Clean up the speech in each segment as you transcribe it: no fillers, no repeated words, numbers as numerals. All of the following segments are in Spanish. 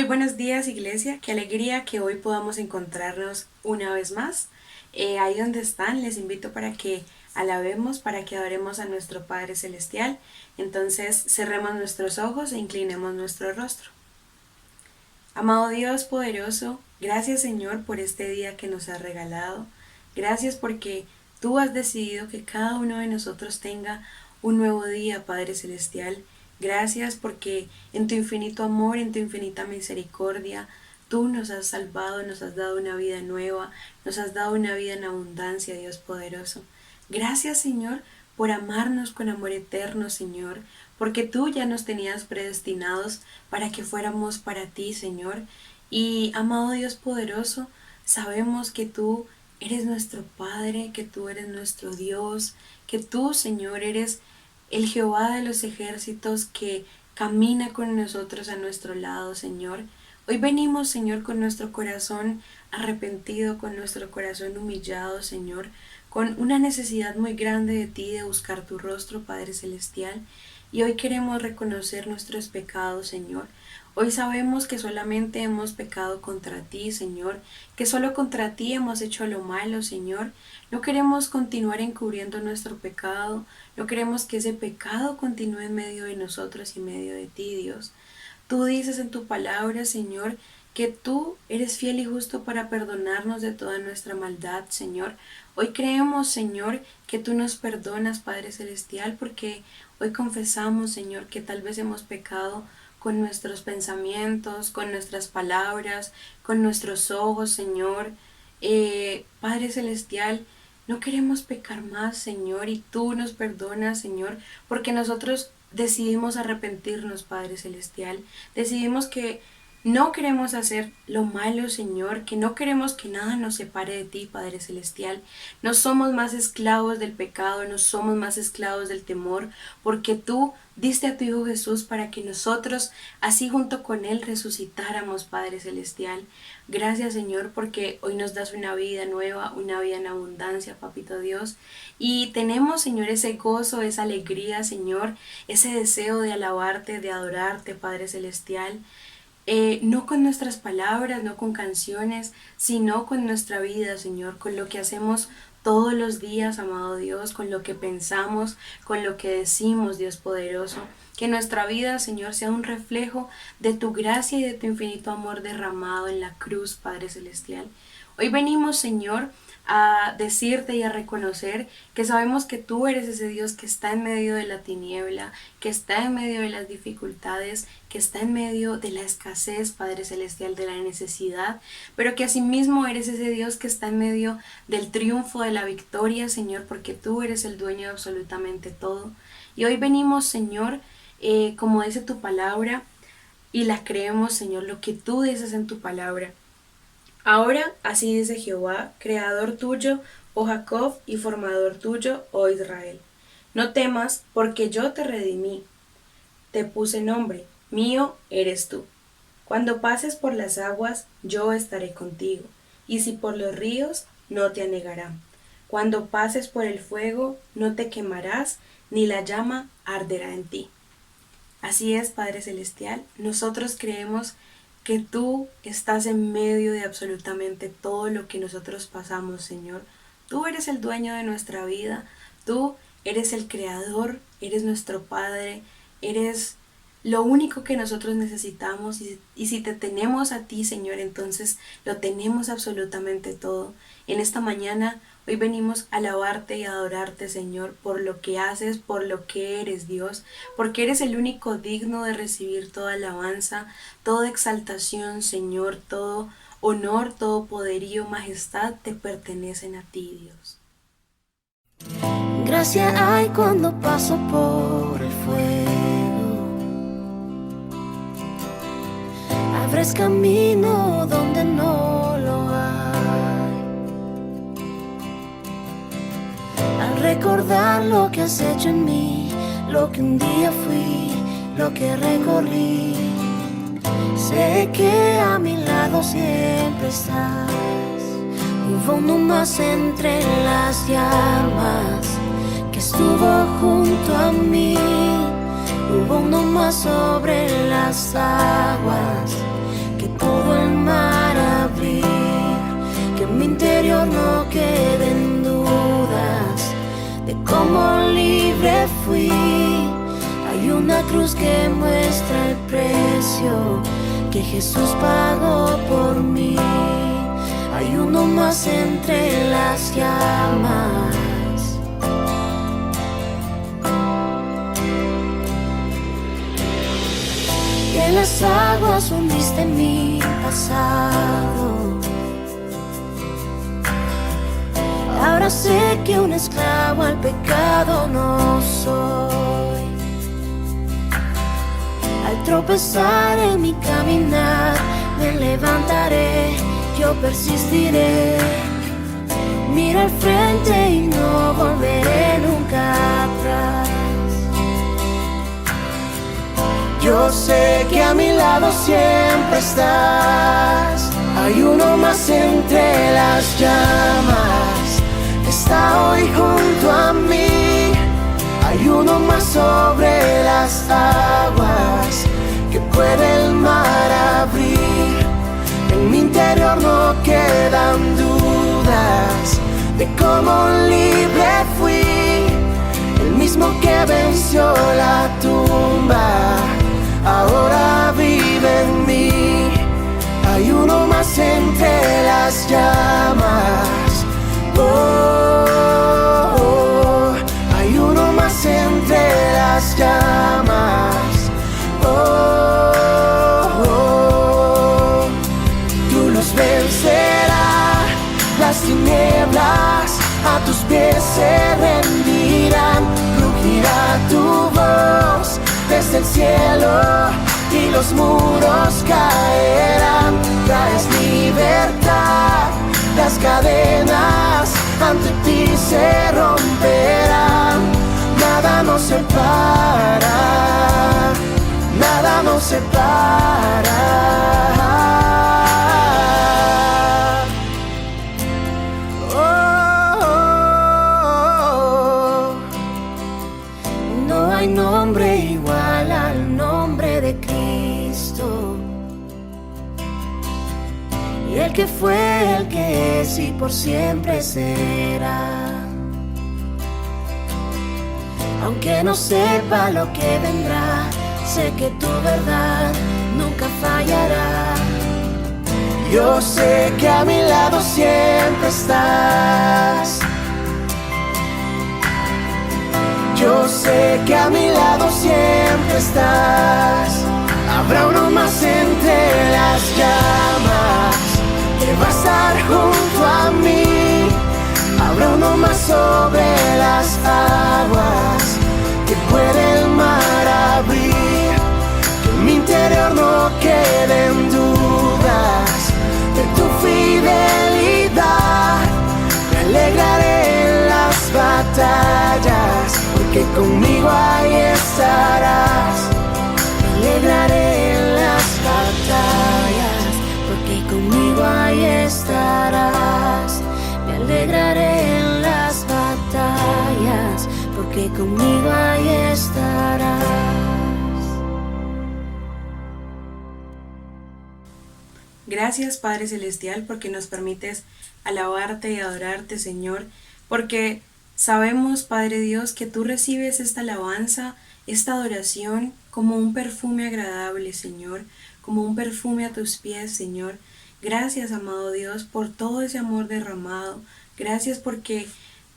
buenos días, iglesia. Qué alegría que hoy podamos encontrarnos una vez más. Ahí donde están, les invito para que alabemos, para que adoremos a nuestro Padre Celestial. Entonces cerremos nuestros ojos e inclinemos nuestro rostro. Amado Dios poderoso, gracias Señor por este día que nos has regalado. Gracias porque tú has decidido que cada uno de nosotros tenga un nuevo día, Padre Celestial. Gracias porque en tu infinito amor, en tu infinita misericordia, tú nos has salvado, nos has dado una vida nueva, nos has dado una vida en abundancia, Dios poderoso. Gracias, Señor, por amarnos con amor eterno, Señor, porque tú ya nos tenías predestinados para que fuéramos para ti, Señor. Y, amado Dios poderoso, sabemos que tú eres nuestro Padre, que tú eres nuestro Dios, que tú, Señor, eres el Jehová de los ejércitos que camina con nosotros a nuestro lado, Señor. Hoy venimos, Señor, con nuestro corazón arrepentido, con nuestro corazón humillado, Señor, con una necesidad muy grande de ti, de buscar tu rostro, Padre Celestial. Y hoy queremos reconocer nuestros pecados, Señor. Hoy sabemos que solamente hemos pecado contra ti, Señor, que solo contra ti hemos hecho lo malo, Señor. No queremos continuar encubriendo nuestro pecado, no queremos que ese pecado continúe en medio de nosotros y en medio de ti, Dios. Tú dices en tu palabra, Señor, que tú eres fiel y justo para perdonarnos de toda nuestra maldad, Señor. Hoy creemos, Señor, que tú nos perdonas, Padre Celestial, porque hoy confesamos, Señor, que tal vez hemos pecado con nuestros pensamientos, con nuestras palabras, con nuestros ojos, Señor. Padre Celestial, no queremos pecar más, Señor, y tú nos perdonas, Señor, porque nosotros decidimos arrepentirnos, Padre Celestial. Decidimos que no queremos hacer lo malo, Señor, que no queremos que nada nos separe de ti, Padre Celestial. No somos más esclavos del pecado, no somos más esclavos del temor, porque tú diste a tu Hijo Jesús para que nosotros, así junto con Él, resucitáramos, Padre Celestial. Gracias, Señor, porque hoy nos das una vida nueva, una vida en abundancia, Papito Dios. Y tenemos, Señor, ese gozo, esa alegría, Señor, ese deseo de alabarte, de adorarte, Padre Celestial. No con nuestras palabras, no con canciones, sino con nuestra vida, Señor, con lo que hacemos todos los días, amado Dios, con lo que pensamos, con lo que decimos, Dios poderoso. Que nuestra vida, Señor, sea un reflejo de tu gracia y de tu infinito amor derramado en la cruz, Padre Celestial. Hoy venimos, Señor, a decirte y a reconocer que sabemos que tú eres ese Dios que está en medio de la tiniebla, que está en medio de las dificultades, que está en medio de la escasez, Padre Celestial, de la necesidad, pero que asimismo eres ese Dios que está en medio del triunfo, de la victoria, Señor, porque tú eres el dueño de absolutamente todo. Y hoy venimos, Señor, como dice tu palabra, y la creemos, Señor, lo que tú dices en tu palabra. Ahora así dice Jehová, creador tuyo, oh Jacob, y formador tuyo, oh Israel. No temas, porque yo te redimí, te puse nombre, mío eres tú. Cuando pases por las aguas, yo estaré contigo, y si por los ríos, no te anegarán. Cuando pases por el fuego, no te quemarás, ni la llama arderá en ti. Así es, Padre Celestial, nosotros creemos que tú estás en medio de absolutamente todo lo que nosotros pasamos, Señor. Tú eres el dueño de nuestra vida, tú eres el creador, eres nuestro Padre, eres lo único que nosotros necesitamos y si te tenemos a ti, Señor, entonces lo tenemos absolutamente todo. En esta mañana, hoy venimos a alabarte y a adorarte, Señor, por lo que haces, por lo que eres, Dios, porque eres el único digno de recibir toda alabanza, toda exaltación, Señor, todo honor, todo poderío, majestad te pertenecen a ti, Dios. Gracia hay cuando paso por el fuego. Abres camino donde no lo hay. Al recordar lo que has hecho en mí, lo que un día fui, lo que recorrí, sé que a mi lado siempre estás. Hubo uno más entre las llamas que estuvo junto a mí. Hubo uno más sobre las aguas que como libre fui. Hay una cruz que muestra el precio que Jesús pagó por mí. Hay uno más entre las llamas. Y en las aguas hundiste mi pasado. Ahora sé que un esclavo al pecado no soy. Al tropezar en mi caminar, me levantaré, yo persistiré. Mira al frente y no volveré nunca atrás. Yo sé que a mi lado siempre estás. Hay uno más entre las llamas. Está hoy junto a mí. Hay uno más sobre las aguas que puede el mar abrir. En mi interior no quedan dudas de cómo libre fui. El mismo que venció la tumba ahora vive en mí. Hay uno más entre las llamas. Oh, oh. Hay uno más entre las llamas. Oh, oh. Tú los vencerás. Las tinieblas a tus pies se rendirán. Rugirá tu voz desde el cielo y los muros caerán. Traes libertad, las cadenas ante ti se romperán. Nada nos separa, nada nos separa. No hay nombre igual al nombre de Cristo. Y el que fue, el que es y por siempre será. Aunque no sepa lo que vendrá, sé que tu verdad nunca fallará. Yo sé que a mi lado siempre estás. Yo sé que a mi lado siempre estás. Habrá uno más entre las llamas que va a estar junto a mí. Habrá uno más sobre las aguas que puede el mar abrir. Que en mi interior no queden dudas de tu fidelidad. Me alegraré en las batallas, porque conmigo ahí estarás. Me alegraré en las batallas, porque conmigo ahí estarás. Me alegraré en las batallas, porque conmigo ahí estarás. Gracias, Padre Celestial, porque nos permites alabarte y adorarte, Señor, porque sabemos, Padre Dios, que tú recibes esta alabanza, esta adoración como un perfume agradable, Señor, como un perfume a tus pies, Señor. Gracias, amado Dios, por todo ese amor derramado. Gracias porque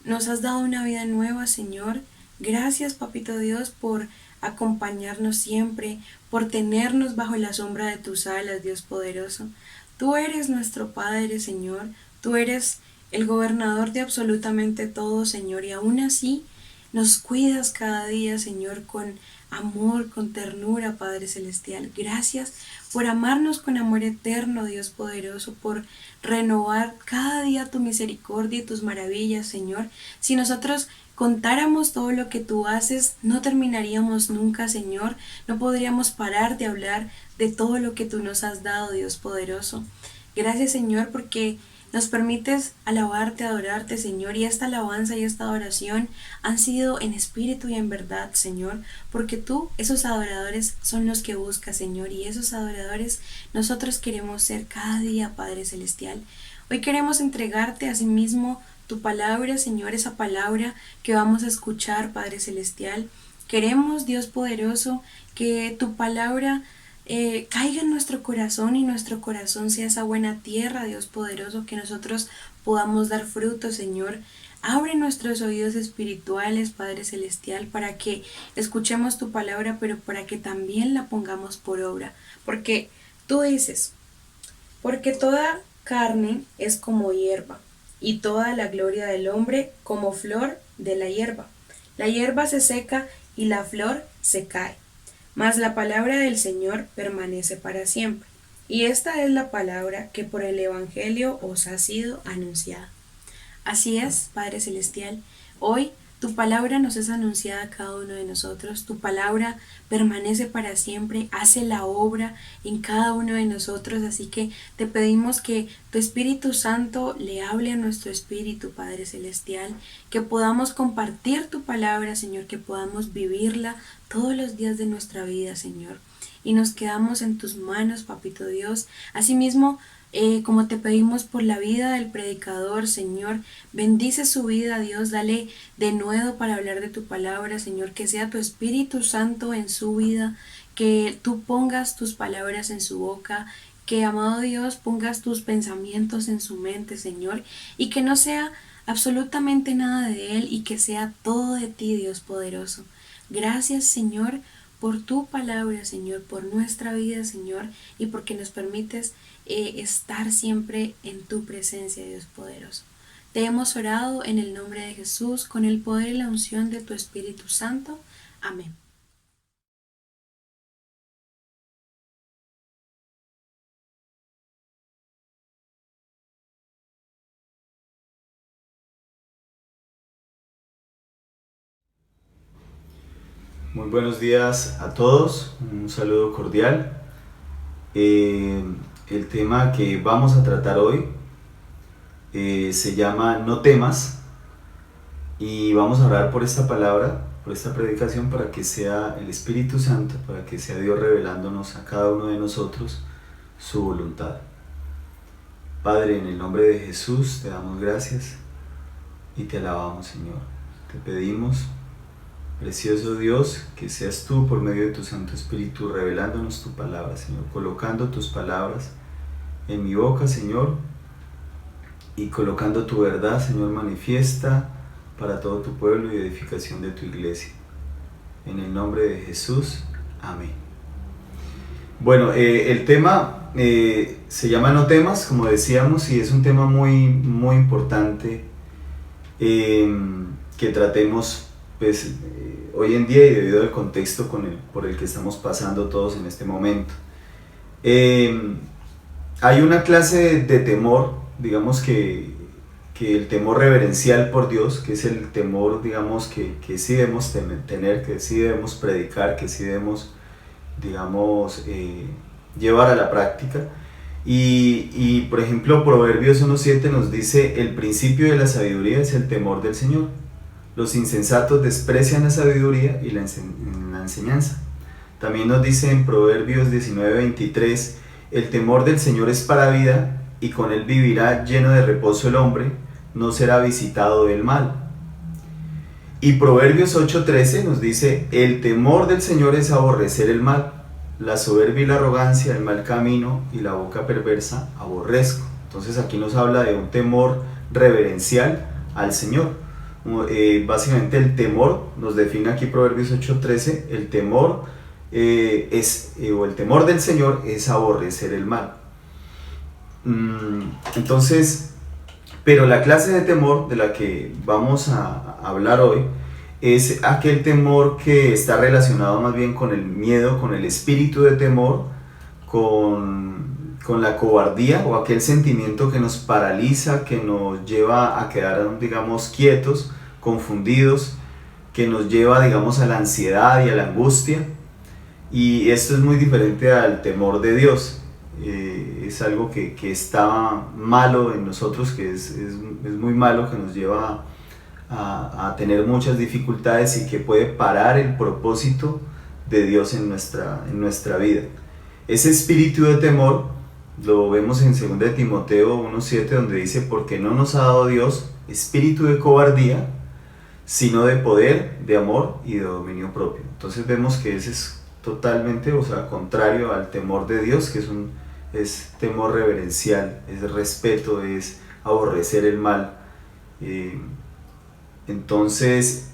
nos has dado una vida nueva, Señor. Gracias, Papito Dios, por acompañarnos siempre, por tenernos bajo la sombra de tus alas, Dios poderoso. Tú eres nuestro Padre, Señor. Tú eres el gobernador de absolutamente todo, Señor, y aún así nos cuidas cada día, Señor, con amor, con ternura, Padre Celestial. Gracias por amarnos con amor eterno, Dios poderoso, por renovar cada día tu misericordia y tus maravillas, Señor. Si nosotros contáramos todo lo que tú haces, no terminaríamos nunca, Señor. No podríamos parar de hablar de todo lo que tú nos has dado, Dios poderoso. Gracias, Señor, porque nos permites alabarte, adorarte, Señor, y esta alabanza y esta adoración han sido en espíritu y en verdad, Señor, porque tú, esos adoradores, son los que buscas, Señor, y esos adoradores nosotros queremos ser cada día, Padre Celestial. Hoy queremos entregarte a sí mismo tu palabra, Señor, esa palabra que vamos a escuchar, Padre Celestial. Queremos, Dios poderoso, que tu palabra caiga en nuestro corazón y nuestro corazón sea esa buena tierra, Dios poderoso, que nosotros podamos dar fruto, Señor. Abre nuestros oídos espirituales, Padre Celestial, para que escuchemos tu palabra, pero para que también la pongamos por obra. Porque tú dices, porque toda carne es como hierba, y toda la gloria del hombre como flor de la hierba. La hierba se seca y la flor se cae, mas la palabra del Señor permanece para siempre. Y esta es la palabra que por el Evangelio os ha sido anunciada. Así es, Padre Celestial, hoy tu palabra nos es anunciada a cada uno de nosotros, tu palabra permanece para siempre, hace la obra en cada uno de nosotros, así que te pedimos que tu Espíritu Santo le hable a nuestro espíritu, Padre Celestial, que podamos compartir tu palabra, Señor, que podamos vivirla todos los días de nuestra vida, Señor. Y nos quedamos en tus manos, Papito Dios. Asimismo, como te pedimos por la vida del predicador, Señor, bendice su vida, Dios, dale de nuevo para hablar de tu palabra, Señor, que sea tu Espíritu Santo en su vida, que tú pongas tus palabras en su boca, que, amado Dios, pongas tus pensamientos en su mente, Señor, y que no sea absolutamente nada de él y que sea todo de ti, Dios poderoso. Gracias, Señor, por tu palabra, Señor, por nuestra vida, Señor, y porque nos permites estar siempre en tu presencia, Dios poderoso. Te hemos orado en el nombre de Jesús, con el poder y la unción de tu Espíritu Santo. Amén. Muy buenos días a todos, un saludo cordial. El tema que vamos a tratar hoy se llama No temas, y vamos a orar por esta palabra, por esta predicación, para que sea el Espíritu Santo, para que sea Dios revelándonos a cada uno de nosotros su voluntad. Padre, en el nombre de Jesús te damos gracias y te alabamos, Señor. Te pedimos, precioso Dios, que seas tú por medio de tu Santo Espíritu revelándonos tu palabra, Señor, colocando tus palabras en mi boca, Señor, y colocando tu verdad, Señor, manifiesta para todo tu pueblo y edificación de tu iglesia. En el nombre de Jesús, amén. Bueno, el tema se llama No temas, como decíamos, y es un tema muy importante que tratemos pues hoy en día y debido al contexto por el que estamos pasando todos en este momento. Hay una clase de temor, digamos que el temor reverencial por Dios, que es el temor, digamos, que sí debemos tener, que sí debemos predicar, que sí debemos, digamos, llevar a la práctica. Y por ejemplo, Proverbios 1:7 nos dice: el principio de la sabiduría es el temor del Señor. Los insensatos desprecian la sabiduría y la enseñanza. También nos dice en Proverbios 19:23: el temor del Señor es para vida, y con él vivirá lleno de reposo el hombre, no será visitado del mal. Y Proverbios 8:13 nos dice: el temor del Señor es aborrecer el mal, la soberbia y la arrogancia, el mal camino y la boca perversa aborrezco. Entonces aquí nos habla de un temor reverencial al Señor. Básicamente el temor, nos define aquí Proverbios 8:13, el temor el temor del Señor es aborrecer el mal. Entonces, pero la clase de temor de la que vamos a hablar hoy es aquel temor que está relacionado más bien con el miedo, con el espíritu de temor, con la cobardía, o aquel sentimiento que nos paraliza, que nos lleva a quedar, digamos, quietos, confundidos, que nos lleva, digamos, a la ansiedad y a la angustia. Y esto es muy diferente al temor de Dios. Es algo que está malo en nosotros, que es muy malo, que nos lleva a tener muchas dificultades y que puede parar el propósito de Dios en nuestra vida. Ese espíritu de temor lo vemos en 2 Timoteo 1:7, donde dice: porque no nos ha dado Dios espíritu de cobardía, sino de poder, de amor y de dominio propio. Entonces vemos que ese es totalmente, o sea, contrario al temor de Dios, que es temor reverencial, es respeto, es aborrecer el mal. Entonces,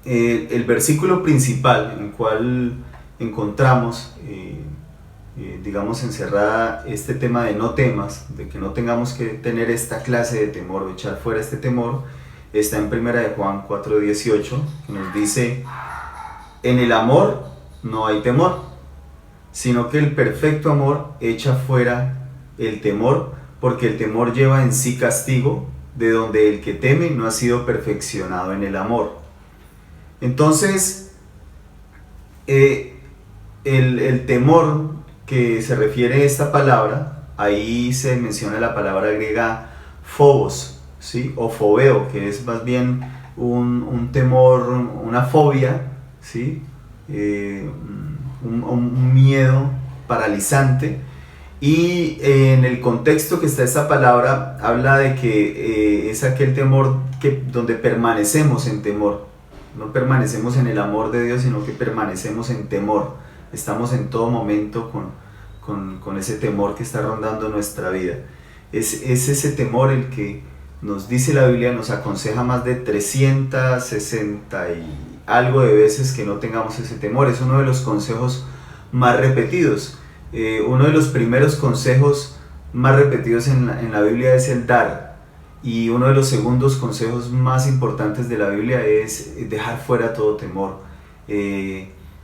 el versículo principal en el cual encontramos, digamos, encerrada este tema de no temas, de que no tengamos que tener esta clase de temor o echar fuera este temor, está en 1 de Juan 4:18, que nos dice: en el amor no hay temor, sino que el perfecto amor echa fuera el temor, porque el temor lleva en sí castigo, de donde el que teme no ha sido perfeccionado en el amor. Entonces, el temor que se refiere a esta palabra, ahí se menciona la palabra griega phobos, ¿sí? O fobeo, que es más bien un temor, una fobia, ¿sí? Un miedo paralizante. Y en el contexto que está esta palabra, habla de que es aquel temor donde permanecemos en temor. No permanecemos en el amor de Dios, sino que permanecemos en temor. Estamos en todo momento con ese temor que está rondando nuestra vida. Es ese temor el que nos dice la Biblia, nos aconseja más de 360 y algo de veces que no tengamos ese temor. Es uno de los consejos más repetidos. Uno de los primeros consejos más repetidos en la Biblia es el dar, y uno de los segundos consejos más importantes de la Biblia es dejar fuera todo temor.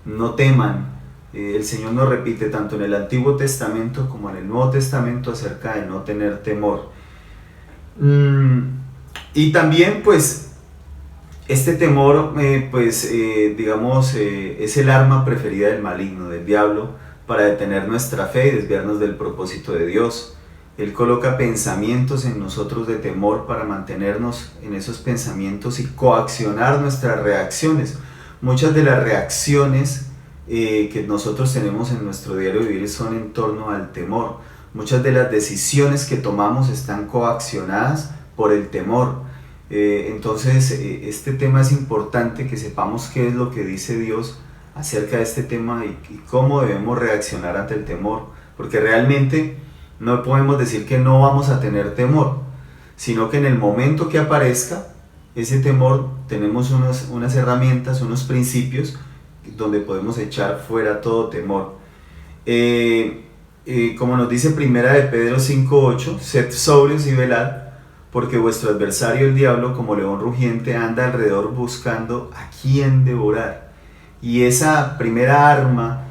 No teman. El Señor nos repite tanto en el Antiguo Testamento como en el Nuevo Testamento acerca de no tener temor. Y también pues este temor digamos es el arma preferida del maligno, del diablo, para detener nuestra fe y desviarnos del propósito de Dios. Él coloca pensamientos en nosotros de temor para mantenernos en esos pensamientos y coaccionar nuestras reacciones. Muchas de las reacciones que nosotros tenemos en nuestro diario vivir son en torno al temor. Muchas de las decisiones que tomamos están coaccionadas por el temor. Entonces este tema es importante, que sepamos qué es lo que dice Dios acerca de este tema y cómo debemos reaccionar ante el temor, porque realmente no podemos decir que no vamos a tener temor, sino que en el momento que aparezca ese temor tenemos unas herramientas, unos principios donde podemos echar fuera todo temor. Como nos dice 1 de Pedro 5:8, sed sobrios y velad, porque vuestro adversario el diablo, como león rugiente, anda alrededor buscando a quien devorar. Y esa primera arma,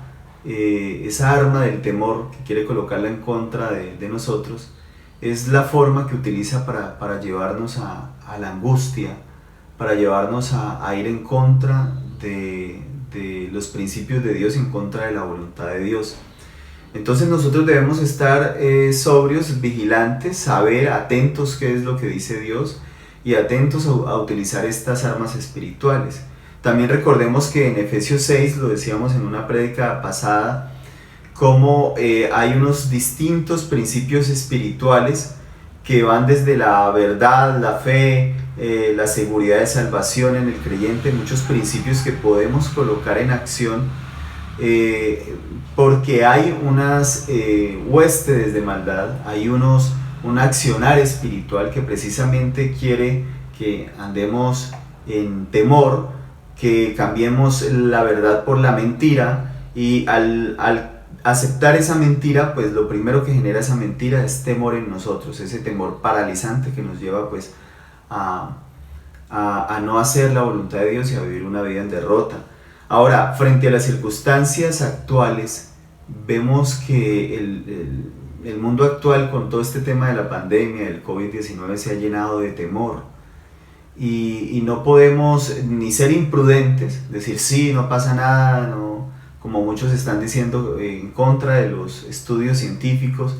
esa arma del temor que quiere colocarla en contra de nosotros, es la forma que utiliza para llevarnos a la angustia, para llevarnos a ir en contra de los principios de Dios, en contra de la voluntad de Dios. Entonces nosotros debemos estar sobrios, vigilantes, saber, atentos qué es lo que dice Dios y atentos a utilizar estas armas espirituales. También recordemos que en Efesios 6, lo decíamos en una prédica pasada, cómo hay unos distintos principios espirituales que van desde la verdad, la fe, la seguridad de salvación en el creyente, muchos principios que podemos colocar en acción, porque hay unas huestes de maldad, hay un accionar espiritual que precisamente quiere que andemos en temor, que cambiemos la verdad por la mentira, y al aceptar esa mentira, pues lo primero que genera esa mentira es temor en nosotros, ese temor paralizante que nos lleva pues a no hacer la voluntad de Dios y a vivir una vida en derrota. Ahora, frente a las circunstancias actuales, vemos que el mundo actual, con todo este tema de la pandemia, del COVID-19, se ha llenado de temor. Y no podemos ni ser imprudentes, decir sí, no pasa nada, no, como muchos están diciendo en contra de los estudios científicos,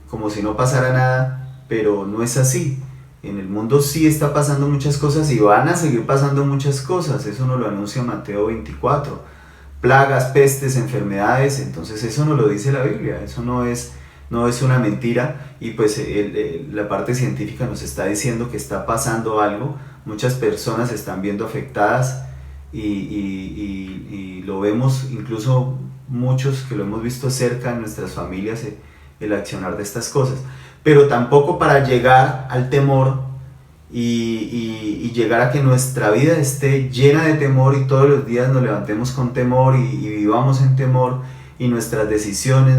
como si no pasara nada, pero no es así. En el mundo sí está pasando muchas cosas y van a seguir pasando muchas cosas, eso nos lo anuncia Mateo 24, plagas, pestes, enfermedades. Entonces eso nos lo dice la Biblia, eso no es no es una mentira, y pues la parte científica nos está diciendo que está pasando algo, muchas personas se están viendo afectadas y lo vemos, incluso muchos que lo hemos visto cerca en nuestras familias, el accionar de estas cosas, pero tampoco para llegar al temor y llegar a que nuestra vida esté llena de temor y todos los días nos levantemos con temor y vivamos en temor y nuestras decisiones,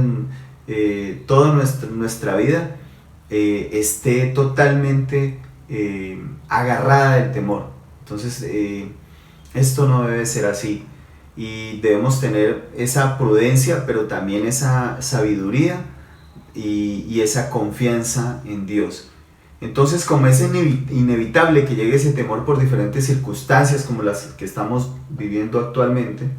toda nuestra vida esté totalmente agarrada del temor. Entonces esto no debe ser así y debemos tener esa prudencia, pero también esa sabiduría y esa confianza en Dios. Entonces, como es inevitable que llegue ese temor por diferentes circunstancias como las que estamos viviendo actualmente,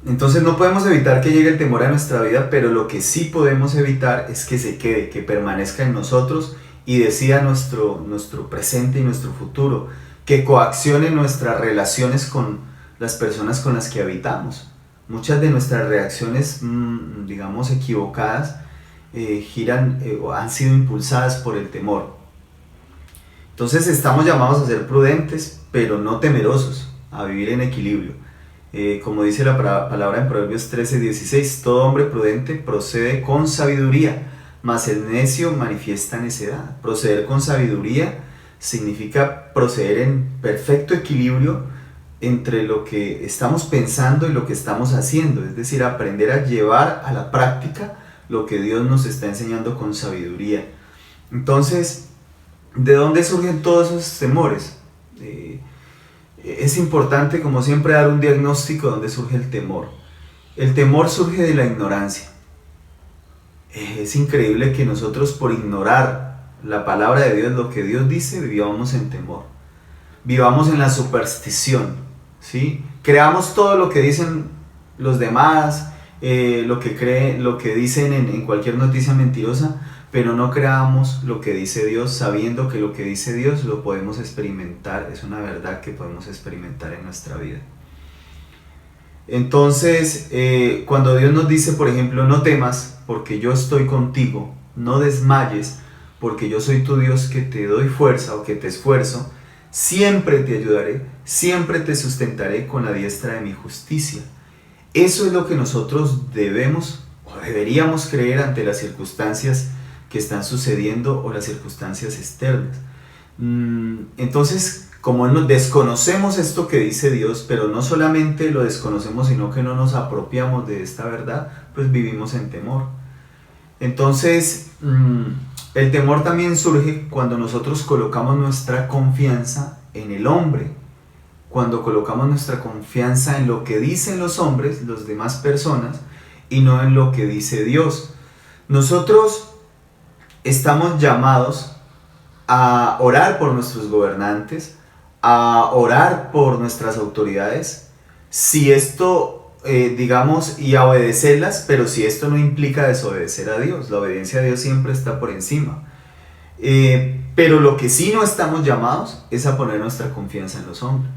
entonces no podemos evitar que llegue el temor a nuestra vida, pero lo que sí podemos evitar es que se quede, que permanezca en nosotros y decida nuestro presente y nuestro futuro, que coaccione nuestras relaciones con las personas con las que habitamos. Muchas de nuestras reacciones, digamos, equivocadas, giran o han sido impulsadas por el temor. Entonces estamos llamados a ser prudentes, pero no temerosos, a vivir en equilibrio. Como dice la palabra en Proverbios 13:16, todo hombre prudente procede con sabiduría, mas el necio manifiesta necedad. Proceder con sabiduría significa proceder en perfecto equilibrio entre lo que estamos pensando y lo que estamos haciendo, es decir, aprender a llevar a la práctica lo que Dios nos está enseñando con sabiduría. Entonces, ¿de dónde surgen todos esos temores? Es importante, como siempre, dar un diagnóstico de dónde surge el temor. El temor surge de la ignorancia. Es increíble que nosotros, por ignorar la palabra de Dios, lo que Dios dice, vivamos en temor. Vivamos en la superstición, ¿sí? Creamos todo lo que dicen los demás, lo que dicen en cualquier noticia mentirosa, pero no creamos lo que dice Dios, sabiendo que lo que dice Dios lo podemos experimentar, es una verdad que podemos experimentar en nuestra vida. Entonces, cuando Dios nos dice, por ejemplo, no temas porque yo estoy contigo, no desmayes porque yo soy tu Dios que te doy fuerza o que te esfuerzo, siempre te ayudaré, siempre te sustentaré con la diestra de mi justicia. Eso es lo que nosotros debemos o deberíamos creer ante las circunstancias que están sucediendo o las circunstancias externas. Entonces, como desconocemos esto que dice Dios, pero no solamente lo desconocemos, sino que no nos apropiamos de esta verdad, pues vivimos en temor. Entonces, el temor también surge cuando nosotros colocamos nuestra confianza en el hombre, cuando colocamos nuestra confianza en lo que dicen los hombres, las demás personas, y no en lo que dice Dios. Nosotros estamos llamados a orar por nuestros gobernantes, a orar por nuestras autoridades, si esto, y a obedecerlas, pero si esto no implica desobedecer a Dios. La obediencia a Dios siempre está por encima. Pero lo que sí no estamos llamados es a poner nuestra confianza en los hombres,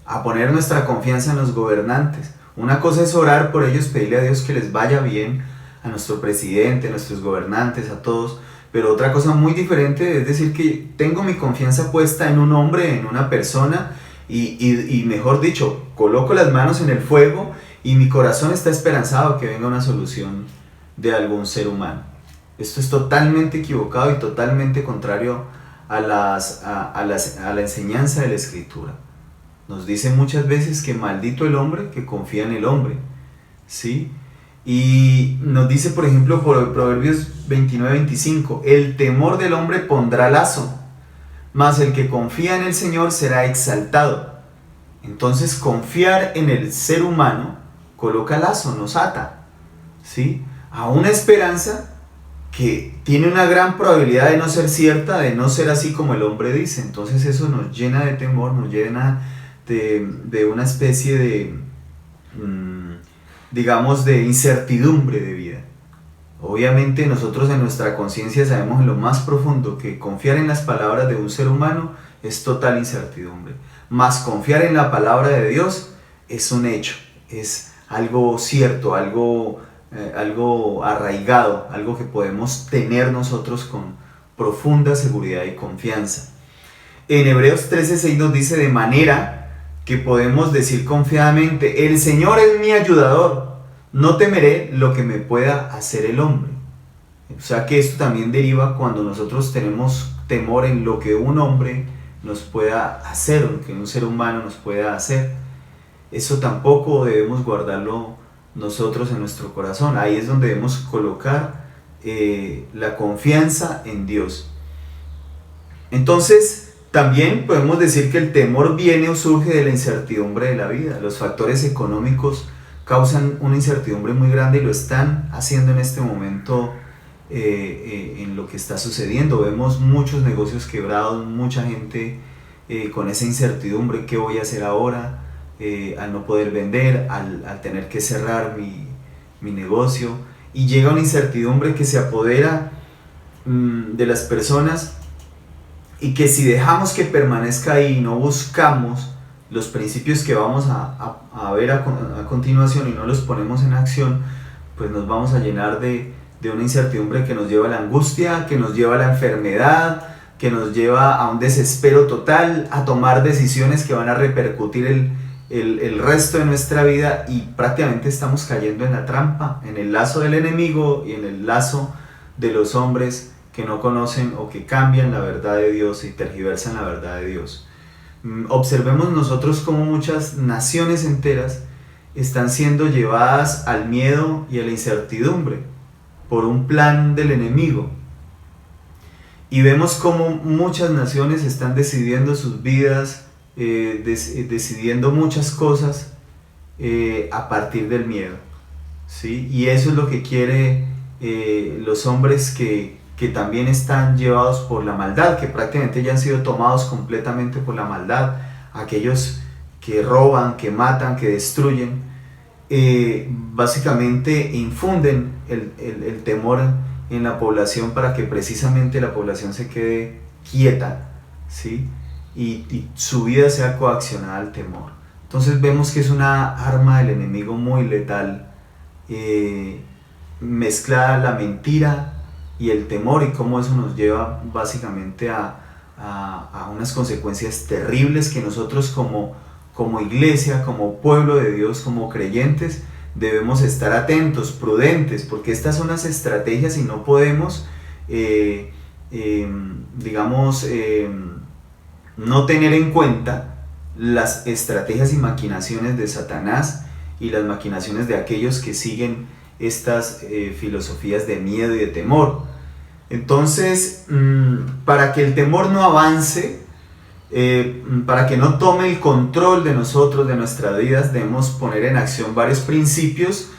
a poner nuestra confianza en los gobernantes. Una cosa es orar por ellos, pedirle a Dios que les vaya bien, a nuestro presidente, a nuestros gobernantes, a todos, pero otra cosa muy diferente es decir que tengo mi confianza puesta en un hombre, en una persona, y mejor dicho, coloco las manos en el fuego y mi corazón está esperanzado que venga una solución de algún ser humano. Esto es totalmente equivocado y totalmente contrario a la enseñanza de la Escritura. Nos dice muchas veces que maldito el hombre que confía en el hombre, ¿sí? Y nos dice, por ejemplo, por Proverbios 29:25, el temor del hombre pondrá lazo, mas el que confía en el Señor será exaltado. Entonces, confiar en el ser humano coloca lazo, nos ata, ¿sí?, a una esperanza que tiene una gran probabilidad de no ser cierta, de no ser así como el hombre dice. Entonces eso nos llena de temor, nos llena de una especie de, de incertidumbre de vida. Obviamente nosotros en nuestra conciencia sabemos en lo más profundo que confiar en las palabras de un ser humano es total incertidumbre, mas confiar en la palabra de Dios es un hecho, es algo cierto, algo arraigado, algo que podemos tener nosotros con profunda seguridad y confianza. En Hebreos 13:6 nos dice: de manera que podemos decir confiadamente, el Señor es mi ayudador, no temeré lo que me pueda hacer el hombre. O sea que esto también deriva cuando nosotros tenemos temor en lo que un hombre nos pueda hacer, lo que un ser humano nos pueda hacer. Eso tampoco debemos guardarlo nosotros en nuestro corazón. Ahí es donde debemos colocar la confianza en Dios. Entonces, también podemos decir que el temor viene o surge de la incertidumbre de la vida. Los factores económicos causan una incertidumbre muy grande y lo están haciendo en este momento en lo que está sucediendo. Vemos muchos negocios quebrados, mucha gente con esa incertidumbre: ¿qué voy a hacer ahora? Al no poder vender, al tener que cerrar mi negocio, y llega una incertidumbre que se apodera de las personas, y que si dejamos que permanezca ahí y no buscamos los principios que vamos a ver a continuación y no los ponemos en acción, pues nos vamos a llenar de una incertidumbre que nos lleva a la angustia, que nos lleva a la enfermedad, que nos lleva a un desespero total, a tomar decisiones que van a repercutir el resto de nuestra vida, y prácticamente estamos cayendo en la trampa, en el lazo del enemigo y en el lazo de los hombres que no conocen o que cambian la verdad de Dios y tergiversan la verdad de Dios. Observemos nosotros cómo muchas naciones enteras están siendo llevadas al miedo y a la incertidumbre por un plan del enemigo. Y vemos cómo muchas naciones están decidiendo sus vidas, decidiendo muchas cosas a partir del miedo, ¿sí? Y eso es lo que quiere los hombres que también están llevados por la maldad, que prácticamente ya han sido tomados completamente por la maldad. Aquellos que roban, que matan, que destruyen, básicamente infunden el temor en la población para que precisamente la población se quede quieta, ¿sí? Y su vida sea coaccionada al temor. Entonces vemos que es una arma del enemigo muy letal, mezclada la mentira y el temor, y cómo eso nos lleva básicamente a unas consecuencias terribles que nosotros como iglesia, como pueblo de Dios, como creyentes, debemos estar atentos, prudentes, porque estas son las estrategias y no podemos, no tener en cuenta las estrategias y maquinaciones de Satanás y las maquinaciones de aquellos que siguen estas filosofías de miedo y de temor. Entonces, para que el temor no avance, para que no tome el control de nosotros, de nuestras vidas, debemos poner en acción varios principios,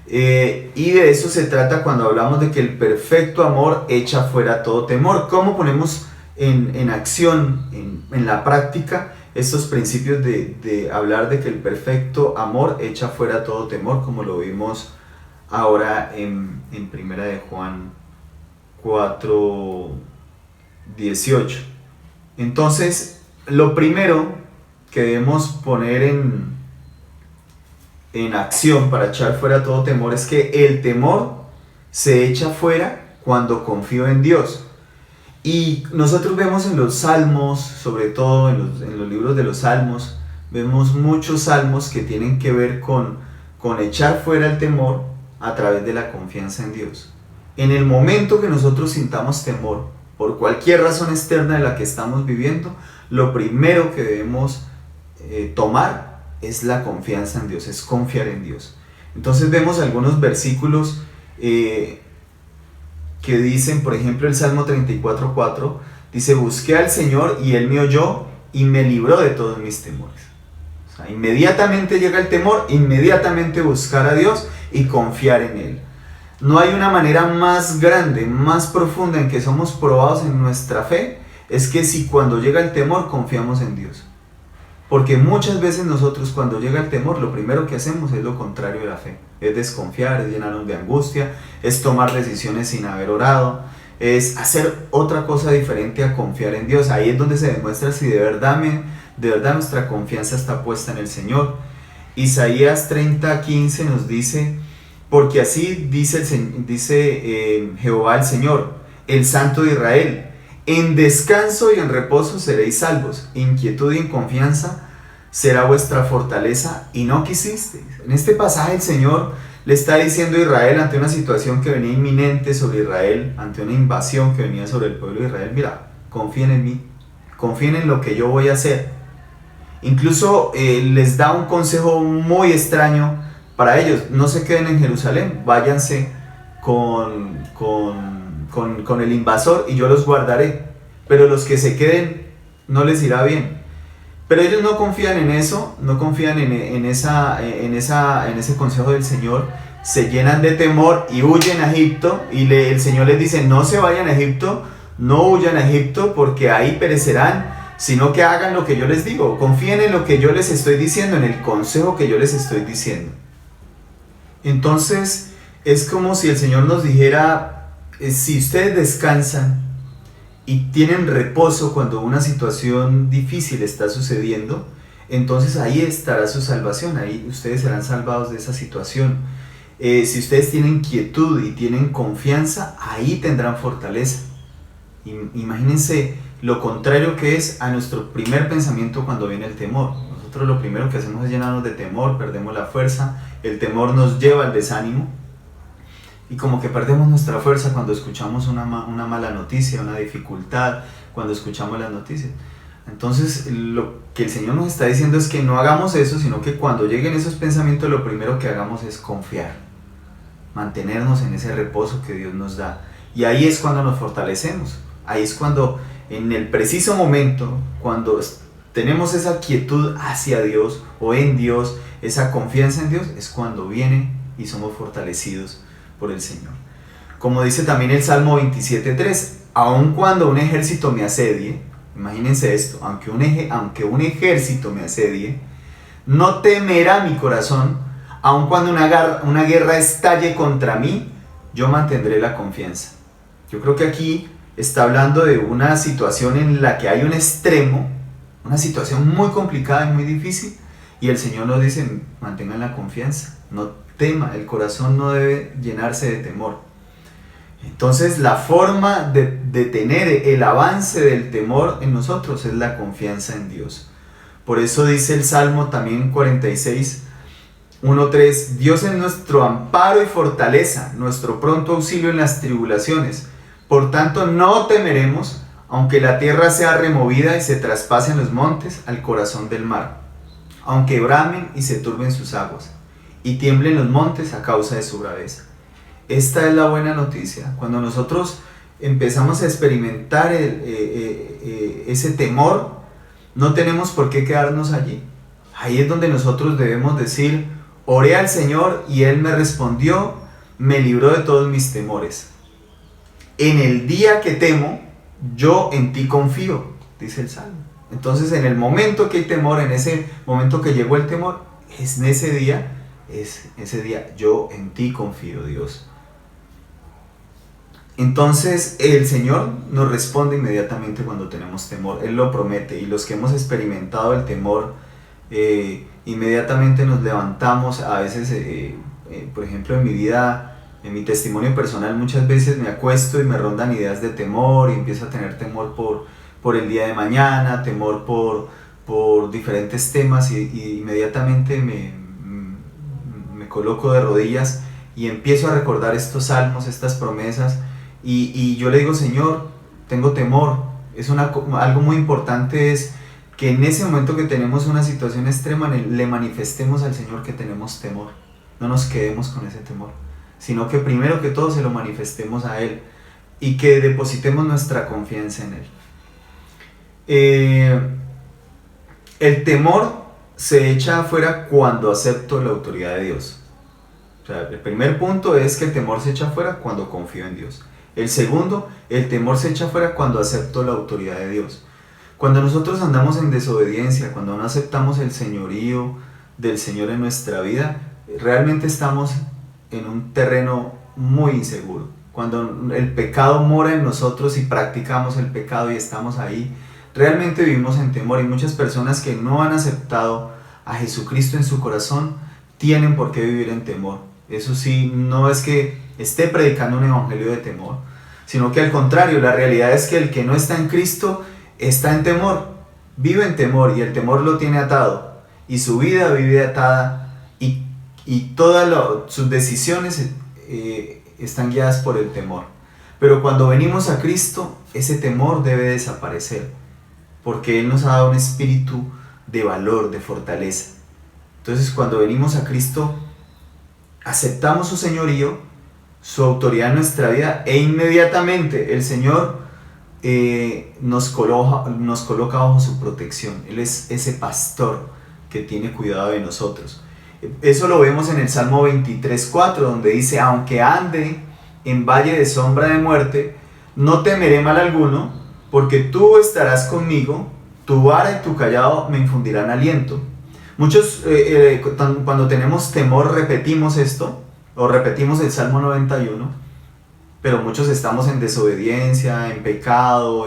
y de eso se trata cuando hablamos de que el perfecto amor echa fuera todo temor. ¿Cómo ponemos en acción, en la práctica, estos principios de hablar de que el perfecto amor echa fuera todo temor, como lo vimos ahora en Primera de Juan 4:18? Entonces, lo primero que debemos poner en acción para echar fuera todo temor es que el temor se echa fuera cuando confío en Dios. Y nosotros vemos en los salmos, sobre todo en los libros de los salmos, vemos muchos salmos que tienen que ver con echar fuera el temor a través de la confianza en Dios. En el momento que nosotros sintamos temor, por cualquier razón externa de la que estamos viviendo, lo primero que debemos tomar es la confianza en Dios, es confiar en Dios. Entonces vemos algunos versículos que dicen, por ejemplo, el Salmo 34:4, dice: busqué al Señor y Él me oyó y me libró de todos mis temores. O sea, inmediatamente llega el temor, inmediatamente buscar a Dios y confiar en Él. No hay una manera más grande, más profunda en que somos probados en nuestra fe, es que si cuando llega el temor confiamos en Dios. Porque muchas veces nosotros cuando llega el temor lo primero que hacemos es lo contrario de la fe. Es desconfiar, es llenarnos de angustia, es tomar decisiones sin haber orado, es hacer otra cosa diferente a confiar en Dios. Ahí es donde se demuestra si de verdad nuestra confianza está puesta en el Señor. Isaías 30:15 nos dice: porque así dice Jehová el Señor, el Santo de Israel, en descanso y en reposo seréis salvos, en quietud y en confianza será vuestra fortaleza, y no quisisteis. En este pasaje el Señor le está diciendo a Israel, ante una situación que venía inminente sobre Israel, ante una invasión que venía sobre el pueblo de Israel: mira, confíen en mí, confíen en lo que yo voy a hacer. Incluso les da un consejo muy extraño para ellos: no se queden en Jerusalén, váyanse con el invasor y yo los guardaré, pero los que se queden no les irá bien. Pero ellos no confían en eso, no confían en ese consejo del Señor, se llenan de temor y huyen a Egipto, y el Señor les dice: no se vayan a Egipto, no huyan a Egipto, porque ahí perecerán, sino que hagan lo que yo les digo, confíen en lo que yo les estoy diciendo, en el consejo que yo les estoy diciendo. Entonces es como si el Señor nos dijera: si ustedes descansan y tienen reposo cuando una situación difícil está sucediendo, entonces ahí estará su salvación, ahí ustedes serán salvados de esa situación. Si ustedes tienen quietud y tienen confianza, ahí tendrán fortaleza. Imagínense lo contrario que es a nuestro primer pensamiento cuando viene el temor. Nosotros lo primero que hacemos es llenarnos de temor, perdemos la fuerza, el temor nos lleva al desánimo, y como que perdemos nuestra fuerza cuando escuchamos una mala noticia, una dificultad, cuando escuchamos las noticias. Entonces lo que el Señor nos está diciendo es que no hagamos eso, sino que cuando lleguen esos pensamientos, lo primero que hagamos es confiar, mantenernos en ese reposo que Dios nos da. Y ahí es cuando nos fortalecemos, ahí es cuando, en el preciso momento, cuando tenemos esa quietud hacia Dios o en Dios, esa confianza en Dios, es cuando viene y somos fortalecidos por el Señor. Como dice también el Salmo 27:3: aun cuando un ejército me asedie, imagínense esto, aunque un ejército me asedie, no temerá mi corazón, aun cuando una guerra estalle contra mí, yo mantendré la confianza. Yo creo que aquí está hablando de una situación en la que hay un extremo, una situación muy complicada y muy difícil, y el Señor nos dice: mantengan la confianza, no tema, el corazón no debe llenarse de temor. Entonces la forma de tener el avance del temor en nosotros es la confianza en Dios. Por eso dice el Salmo también 46, 1:3: Dios es nuestro amparo y fortaleza, nuestro pronto auxilio en las tribulaciones. Por tanto no temeremos, aunque la tierra sea removida y se traspasen los montes al corazón del mar, aunque bramen y se turben sus aguas, y tiemblen los montes a causa de su braveza. Esta es la buena noticia. Cuando nosotros empezamos a experimentar ese temor, no tenemos por qué quedarnos allí. Ahí es donde nosotros debemos decir: oré al Señor y Él me respondió, me libró de todos mis temores. En el día que temo, yo en ti confío, dice el Salmo. Entonces, en el momento que hay temor, en ese momento que llegó el temor, es ese día yo en ti confío, Dios. Entonces el Señor nos responde inmediatamente cuando tenemos temor. Él lo promete, y los que hemos experimentado el temor, inmediatamente nos levantamos. A veces, por ejemplo, en mi vida, en mi testimonio personal, muchas veces me acuesto y me rondan ideas de temor, y empiezo a tener temor por el día de mañana, temor por diferentes temas, y inmediatamente me coloco de rodillas y empiezo a recordar estos salmos, estas promesas, y yo le digo: Señor, tengo temor. Algo muy importante es que en ese momento que tenemos una situación extrema, le manifestemos al Señor que tenemos temor. No nos quedemos con ese temor, sino que primero que todo se lo manifestemos a Él, y que depositemos nuestra confianza en Él. El temor se echa afuera cuando acepto la autoridad de Dios. O sea, el primer punto es que el temor se echa afuera cuando confío en Dios. El segundo, el temor se echa afuera cuando acepto la autoridad de Dios. Cuando nosotros andamos en desobediencia, cuando no aceptamos el señorío del Señor en nuestra vida, realmente estamos en un terreno muy inseguro. Cuando el pecado mora en nosotros y practicamos el pecado y estamos ahí, realmente vivimos en temor. Y muchas personas que no han aceptado a Jesucristo en su corazón, tienen por qué vivir en temor. Eso sí, no es que esté predicando un evangelio de temor, sino que al contrario, la realidad es que el que no está en Cristo está en temor, vive en temor, y el temor lo tiene atado, y su vida vive atada, y todas sus decisiones están guiadas por el temor. Pero cuando venimos a Cristo, ese temor debe desaparecer, porque Él nos ha dado un espíritu de valor, de fortaleza. Entonces, cuando venimos a Cristo, aceptamos su señorío, su autoridad en nuestra vida, e inmediatamente el Señor nos coloca bajo su protección. Él es ese pastor que tiene cuidado de nosotros. Eso lo vemos en el Salmo 23:4, donde dice: aunque ande en valle de sombra de muerte, no temeré mal alguno, porque tú estarás conmigo, tu vara y tu cayado me infundirán aliento. Muchos cuando tenemos temor repetimos esto, o repetimos el Salmo 91, pero muchos estamos en desobediencia, en pecado,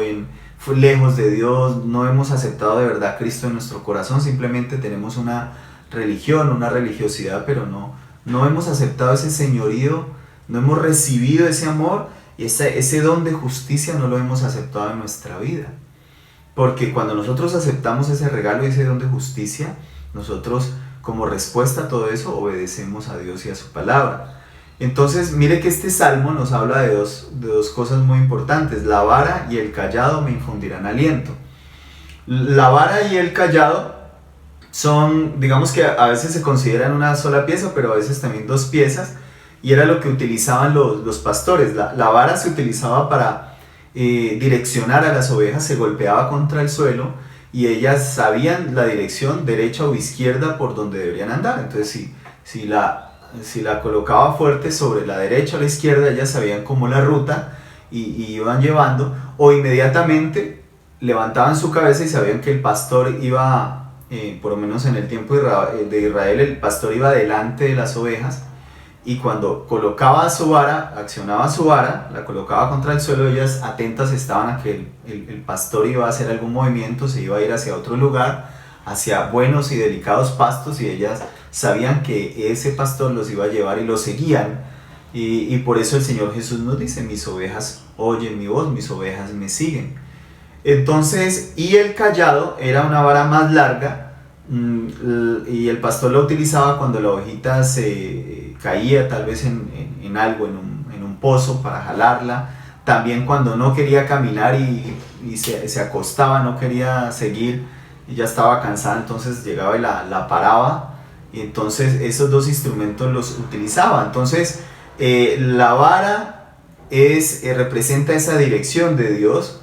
lejos de Dios, no hemos aceptado de verdad a Cristo en nuestro corazón, simplemente tenemos una religión, una religiosidad, pero no hemos aceptado ese señorío, no hemos recibido ese amor, y ese don de justicia no lo hemos aceptado en nuestra vida. Porque cuando nosotros aceptamos ese regalo y ese don de justicia, nosotros, como respuesta a todo eso, obedecemos a Dios y a su palabra. Entonces, mire que este salmo nos habla de dos cosas muy importantes: la vara y el cayado me infundirán aliento. La vara y el cayado son, digamos que a veces se consideran una sola pieza, pero a veces también dos piezas, y era lo que utilizaban los pastores. La vara se utilizaba para direccionar a las ovejas, se golpeaba contra el suelo, y ellas sabían la dirección derecha o izquierda por donde deberían andar. Entonces, si la colocaba fuerte sobre la derecha o la izquierda, ellas sabían cómo la ruta y iban llevando, o inmediatamente levantaban su cabeza y sabían que el pastor iba, por lo menos en el tiempo de Israel, el pastor iba delante de las ovejas, y cuando colocaba su vara, accionaba su vara, la colocaba contra el suelo, ellas atentas estaban a que el pastor iba a hacer algún movimiento, se iba a ir hacia otro lugar, hacia buenos y delicados pastos, y ellas sabían que ese pastor los iba a llevar y los seguían. Y por eso el Señor Jesús nos dice: mis ovejas oyen mi voz, mis ovejas me siguen. Entonces, y el cayado era una vara más larga, y el pastor la utilizaba cuando la ovejita se caía tal vez en algo, en un pozo, para jalarla. También cuando no quería caminar y se acostaba, no quería seguir y ya estaba cansada, entonces llegaba y la paraba, y entonces esos dos instrumentos los utilizaba. Entonces la vara representa esa dirección de Dios.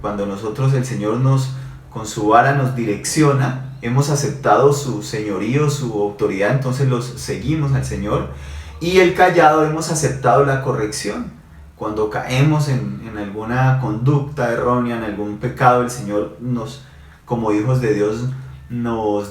Cuando nosotros, el Señor con su vara nos direcciona, hemos aceptado su señorío, su autoridad, entonces los seguimos al Señor. Y el cayado, hemos aceptado la corrección. Cuando caemos en alguna conducta errónea, en algún pecado, el Señor como hijos de Dios nos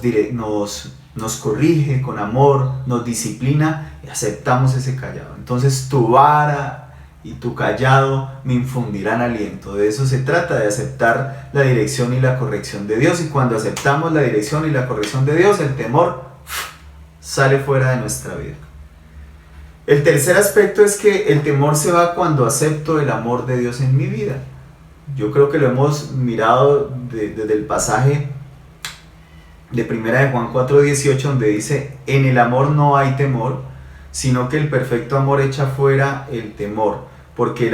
corrige con amor, nos disciplina, y aceptamos ese cayado. Entonces tu vara y tu cayado me infundirán aliento. De eso se trata, de aceptar la dirección y la corrección de Dios. Y cuando aceptamos la dirección y la corrección de Dios, el temor sale fuera de nuestra vida. El tercer aspecto es que el temor se va cuando acepto el amor de Dios en mi vida. Yo creo que lo hemos mirado desde el pasaje de 1 de Juan 4:18, donde dice: en el amor no hay temor, sino que el perfecto amor echa fuera el temor, porque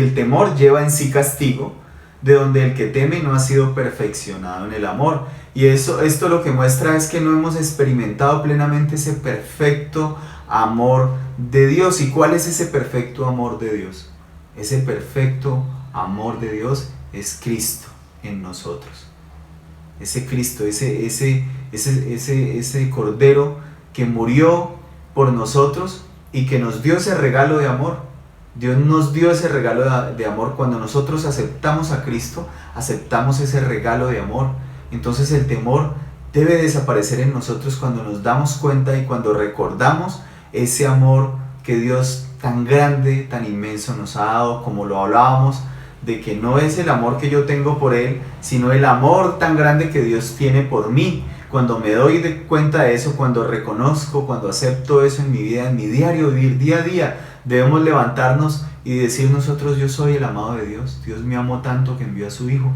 el temor lleva en sí castigo, de donde el que teme no ha sido perfeccionado en el amor. Y esto lo que muestra es que no hemos experimentado plenamente ese perfecto amor de Dios. ¿Y cuál es ese perfecto amor de Dios? Ese perfecto amor de Dios es Cristo en nosotros. Ese Cristo, ese Cordero que murió por nosotros y que nos dio ese regalo de amor. Dios nos dio ese regalo de amor. Cuando nosotros aceptamos a Cristo, aceptamos ese regalo de amor. Entonces el temor debe desaparecer en nosotros cuando nos damos cuenta y cuando recordamos ese amor que Dios tan grande, tan inmenso nos ha dado. Como lo hablábamos de que no es el amor que yo tengo por Él, sino el amor tan grande que Dios tiene por mí. Cuando me doy cuenta de eso, cuando reconozco, cuando acepto eso en mi vida, en mi diario vivir, día a día, debemos levantarnos y decir nosotros: yo soy el amado de Dios, Dios me amó tanto que envió a su Hijo.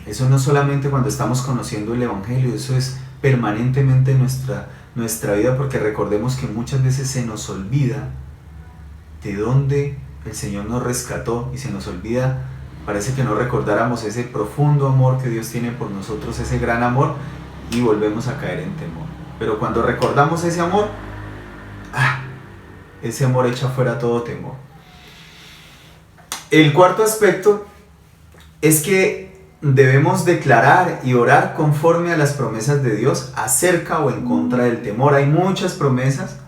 Eso no solamente cuando estamos conociendo el Evangelio, eso es permanentemente en nuestra vida, porque recordemos que muchas veces se nos olvida de dónde el Señor nos rescató y se nos olvida, parece que no recordáramos ese profundo amor que Dios tiene por nosotros, ese gran amor, y volvemos a caer en temor. Pero cuando recordamos ese amor, ese amor echa fuera todo temor. El cuarto aspecto es que debemos declarar y orar conforme a las promesas de Dios acerca o en contra del temor. Hay muchas promesas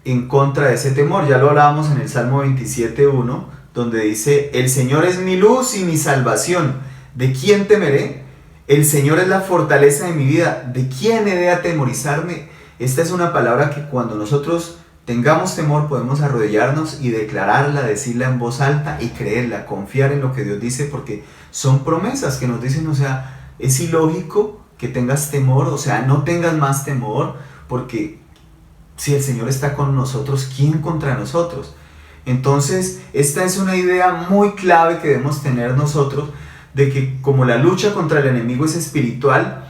en contra de ese temor. Ya lo hablábamos en el Salmo 27:1, donde dice: el Señor es mi luz y mi salvación, ¿de quién temeré? El Señor es la fortaleza de mi vida, ¿de quién he de atemorizarme? Esta es una palabra que cuando nosotros tengamos temor podemos arrodillarnos y declararla, decirla en voz alta y creerla, confiar en lo que Dios dice, porque son promesas que nos dicen, o sea, es ilógico que tengas temor, o sea, no tengas más temor, porque si el Señor está con nosotros, ¿quién contra nosotros? Entonces, esta es una idea muy clave que debemos tener nosotros, de que como la lucha contra el enemigo es espiritual,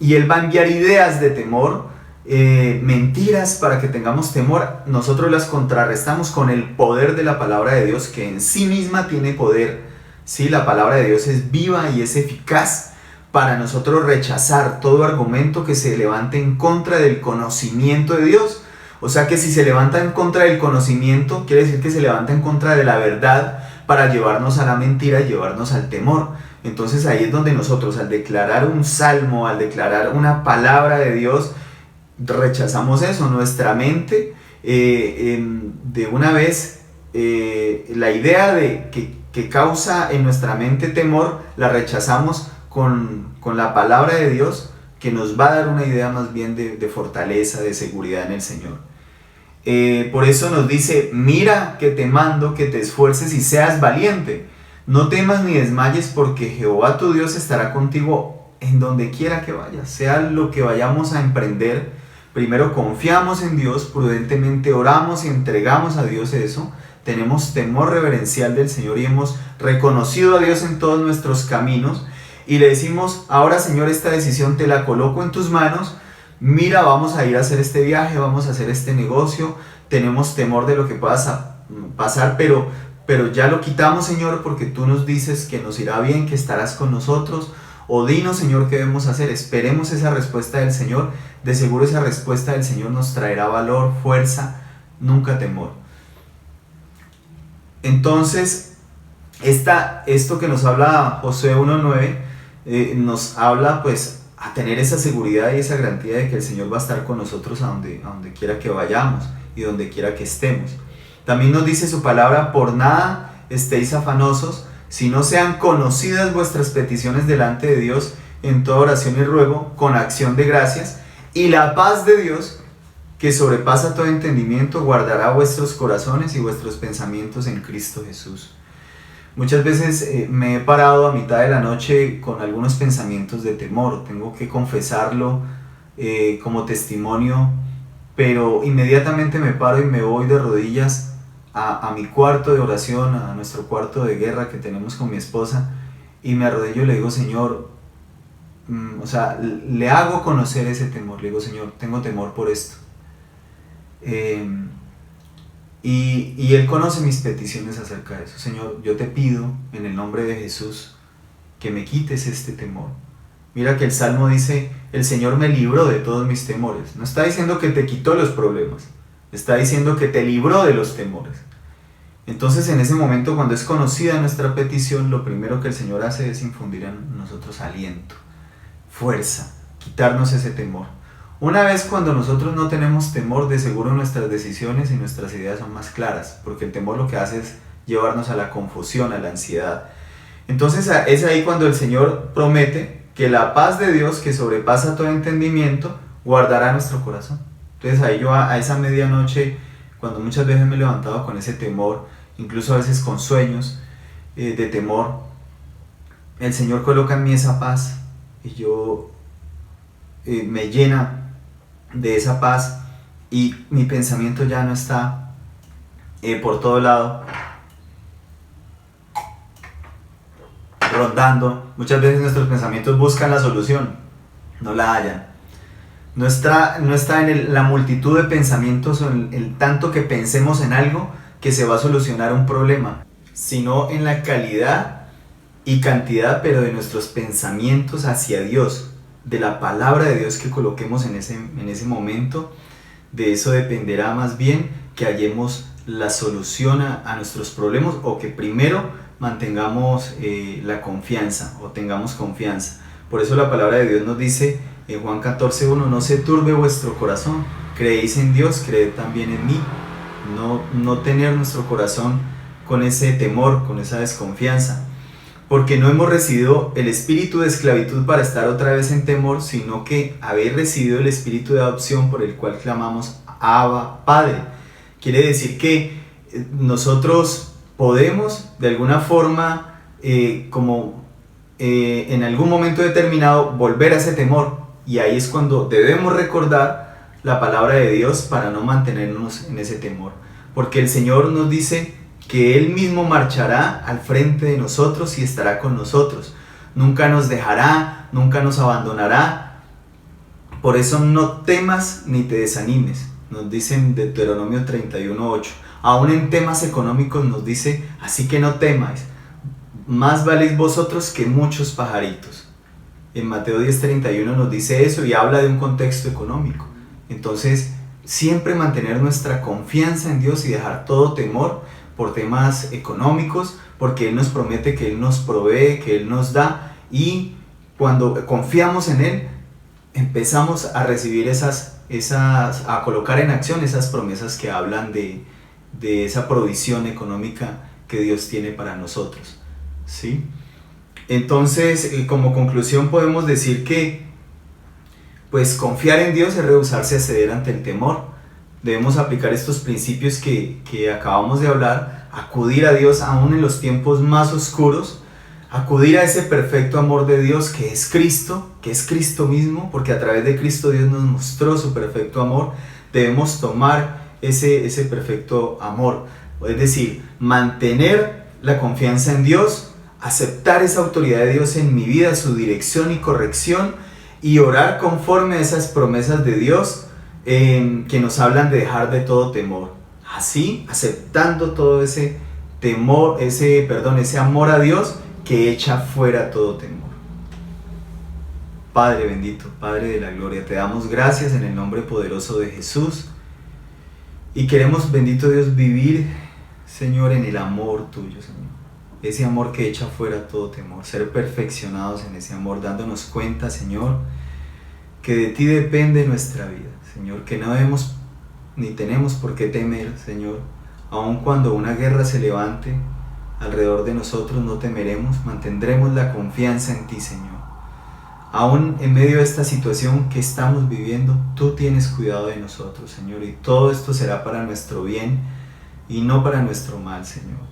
y él va a enviar ideas de temor, mentiras para que tengamos temor, nosotros las contrarrestamos con el poder de la palabra de Dios, que en sí misma tiene poder. ¿Sí? La palabra de Dios es viva y es eficaz para nosotros rechazar todo argumento que se levante en contra del conocimiento de Dios. O sea que si se levanta en contra del conocimiento, quiere decir que se levanta en contra de la verdad para llevarnos a la mentira y llevarnos al temor. Entonces ahí es donde nosotros, al declarar un salmo, al declarar una palabra de Dios, rechazamos eso. Nuestra mente de una vez la idea de que causa en nuestra mente temor, la rechazamos con la palabra de Dios, que nos va a dar una idea más bien de fortaleza, de seguridad en el Señor. Por eso nos dice: mira que te mando que te esfuerces y seas valiente, no temas ni desmayes, porque Jehová tu Dios estará contigo en donde quiera que vayas. Sea lo que vayamos a emprender, primero confiamos en Dios, prudentemente oramos y entregamos a Dios eso, tenemos temor reverencial del Señor y hemos reconocido a Dios en todos nuestros caminos, y le decimos: ahora, Señor, esta decisión te la coloco en tus manos, mira, vamos a ir a hacer este viaje, vamos a hacer este negocio, tenemos temor de lo que pueda pasar, pero ya lo quitamos, Señor, porque tú nos dices que nos irá bien, que estarás con nosotros. O dinos, Señor, qué debemos hacer. Esperemos esa respuesta del Señor. De seguro esa respuesta del Señor nos traerá valor, fuerza, nunca temor. Entonces, esto que nos habla Josué 1:9, nos habla pues a tener esa seguridad y esa garantía de que el Señor va a estar con nosotros a donde quiera que vayamos y donde quiera que estemos. También nos dice su palabra: por nada estéis afanosos, si no sean conocidas vuestras peticiones delante de Dios en toda oración y ruego, con acción de gracias, y la paz de Dios, que sobrepasa todo entendimiento, guardará vuestros corazones y vuestros pensamientos en Cristo Jesús. Muchas veces me he parado a mitad de la noche con algunos pensamientos de temor, tengo que confesarlo como testimonio, pero inmediatamente me paro y me voy de rodillas a mi cuarto de oración, a nuestro cuarto de guerra que tenemos con mi esposa, y me arrodillo y le digo: Señor, le hago conocer ese temor, le digo: Señor, tengo temor por esto. Y Él conoce mis peticiones acerca de eso. Señor, yo te pido en el nombre de Jesús que me quites este temor. Mira que el Salmo dice: el Señor me libró de todos mis temores. No está diciendo que te quitó los problemas, está diciendo que te libró de los temores. Entonces, en ese momento, cuando es conocida nuestra petición, lo primero que el Señor hace es infundir en nosotros aliento, fuerza, quitarnos ese temor. Una vez cuando nosotros no tenemos temor, de seguro nuestras decisiones y nuestras ideas son más claras, porque el temor lo que hace es llevarnos a la confusión, a la ansiedad. Entonces es ahí cuando el Señor promete que la paz de Dios, que sobrepasa todo entendimiento, guardará nuestro corazón. Entonces ahí yo a esa medianoche, cuando muchas veces me he levantado con ese temor, incluso a veces con sueños, de temor, el Señor coloca en mí esa paz y yo me llena de esa paz y mi pensamiento ya no está por todo lado rondando. Muchas veces nuestros pensamientos buscan la solución, no la hallan. No está en la multitud de pensamientos o en el tanto que pensemos en algo que se va a solucionar un problema, sino en la calidad y cantidad, pero de nuestros pensamientos hacia Dios, de la palabra de Dios que coloquemos en ese momento. De eso dependerá más bien que hallemos la solución a nuestros problemas, o que primero mantengamos la confianza o tengamos confianza. Por eso la palabra de Dios nos dice en Juan 14:1: no se turbe vuestro corazón, creéis en Dios, creed también en mí. No tener nuestro corazón con ese temor, con esa desconfianza, porque no hemos recibido el espíritu de esclavitud para estar otra vez en temor, sino que habéis recibido el espíritu de adopción, por el cual clamamos Abba, Padre. Quiere decir que nosotros podemos de alguna forma, en algún momento determinado, volver a ese temor, y ahí es cuando debemos recordar la palabra de Dios para no mantenernos en ese temor, porque el Señor nos dice que Él mismo marchará al frente de nosotros y estará con nosotros. Nunca nos dejará, nunca nos abandonará. Por eso no temas ni te desanimes, nos dice en Deuteronomio 31:8. Aún en temas económicos nos dice: así que no temáis, más valéis vosotros que muchos pajaritos. En Mateo 10:31 nos dice eso y habla de un contexto económico. Entonces, siempre mantener nuestra confianza en Dios y dejar todo temor por temas económicos, porque Él nos promete que Él nos provee, que Él nos da, y cuando confiamos en Él, empezamos a recibir a colocar en acción esas promesas que hablan de esa provisión económica que Dios tiene para nosotros, ¿sí? Entonces, como conclusión podemos decir que pues confiar en Dios es rehusarse a ceder ante el temor. Debemos aplicar estos principios que acabamos de hablar, acudir a Dios aún en los tiempos más oscuros, acudir a ese perfecto amor de Dios que es Cristo mismo, porque a través de Cristo Dios nos mostró su perfecto amor. Debemos tomar ese perfecto amor, es decir, mantener la confianza en Dios, aceptar esa autoridad de Dios en mi vida, su dirección y corrección, y orar conforme a esas promesas de Dios que nos hablan de dejar de todo temor. Así, aceptando todo ese temor, ese amor a Dios que echa fuera todo temor. Padre bendito, Padre de la gloria, te damos gracias en el nombre poderoso de Jesús, y queremos, bendito Dios, vivir, Señor, en el amor tuyo, Señor. Ese amor que echa fuera todo temor, ser perfeccionados en ese amor, dándonos cuenta, Señor, que de ti depende nuestra vida, Señor, que no debemos ni tenemos por qué temer, Señor. Aun cuando una guerra se levante alrededor de nosotros, no temeremos, mantendremos la confianza en ti, Señor. Aún en medio de esta situación que estamos viviendo, tú tienes cuidado de nosotros, Señor, y todo esto será para nuestro bien y no para nuestro mal, Señor.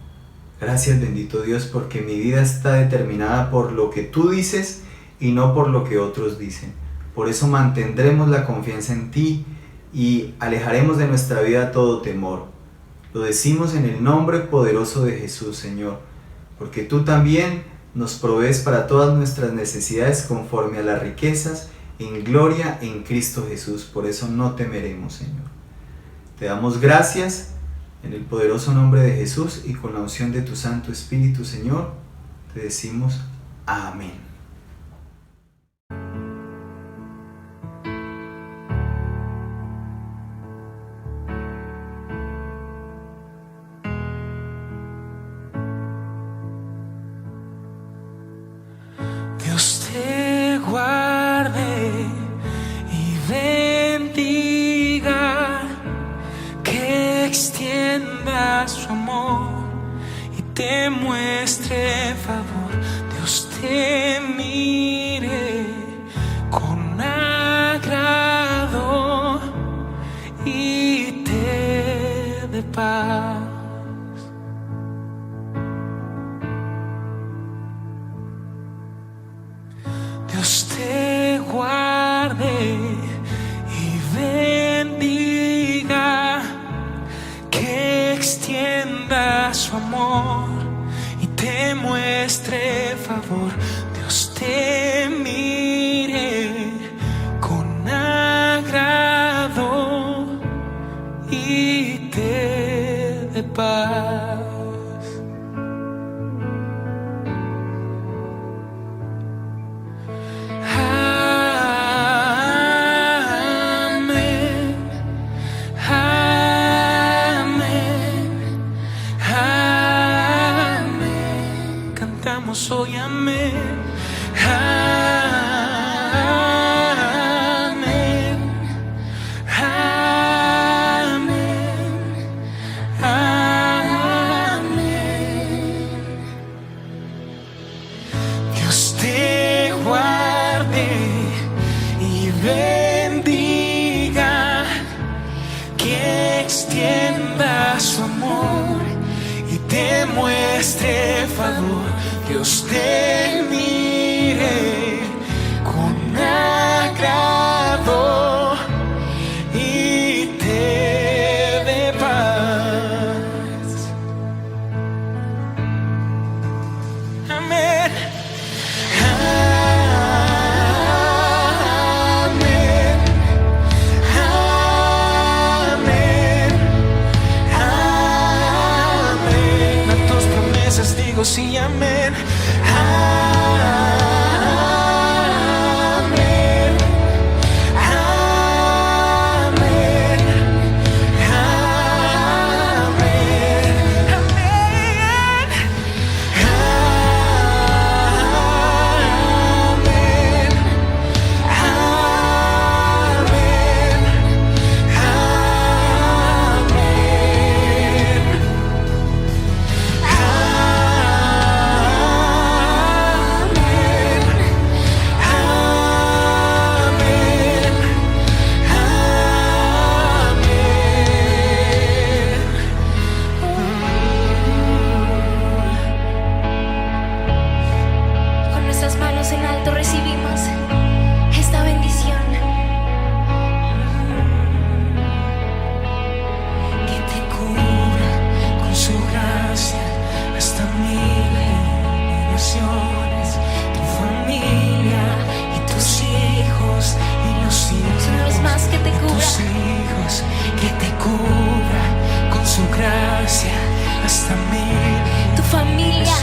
Gracias, bendito Dios, porque mi vida está determinada por lo que tú dices y no por lo que otros dicen. Por eso mantendremos la confianza en ti y alejaremos de nuestra vida todo temor. Lo decimos en el nombre poderoso de Jesús, Señor, porque tú también nos provees para todas nuestras necesidades conforme a las riquezas en gloria en Cristo Jesús. Por eso no temeremos, Señor. Te damos gracias en el poderoso nombre de Jesús, y con la unción de tu Santo Espíritu, Señor, te decimos amén. Dios te guarde y bendiga, que extienda su amor y te muestre favor. Dios te mire con agrado y te dé paz. su amor y te muestre favor. Dios te mire con agrado y te dé paz. Hoy amén, amén, amén, amén. Dios te guarde y bendiga, que extienda su amor y te muestre favor. Dios te mire con agrado y te dé paz. Amén. Amén. Amén. Amén. A tus promesas digo sí, amén. Amén, amén, amén, amén, Con nuestras manos en alto recibimos esta bendición. que te cubra con su gracia hasta 1000 generaciones, tu familia y tus hijos y los hijos. Son los más que te cubra. Tus hijos, que te cubra con su gracia hasta 1000. Tu familia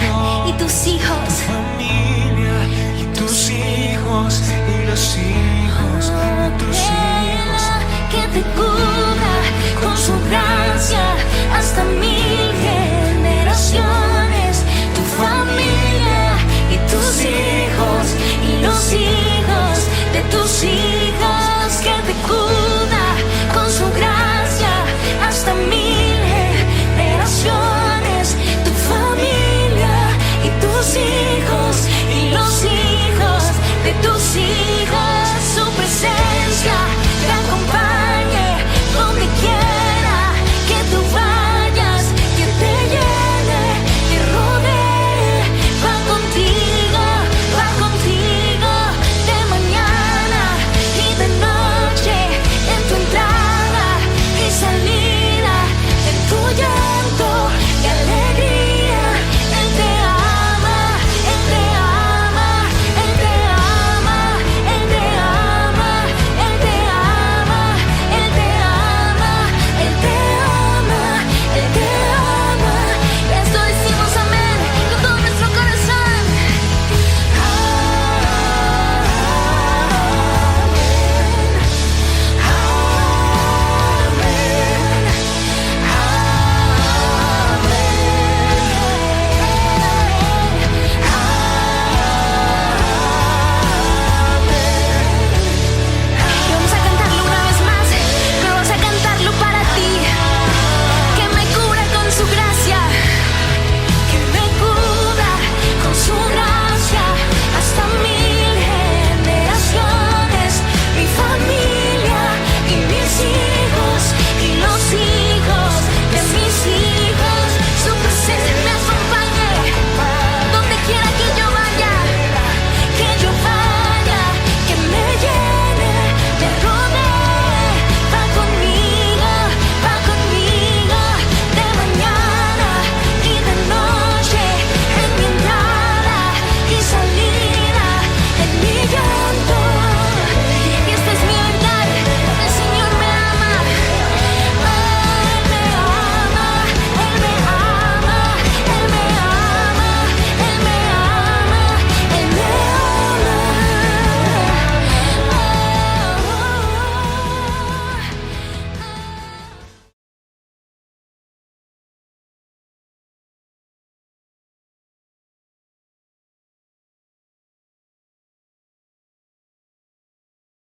y tus hijos. Tu familia y tus hijos y los hijos de tus hijos. Que te cubra con su gracia hasta 1000 generaciones. Tu familia y tus hijos y los hijos de tus hijos.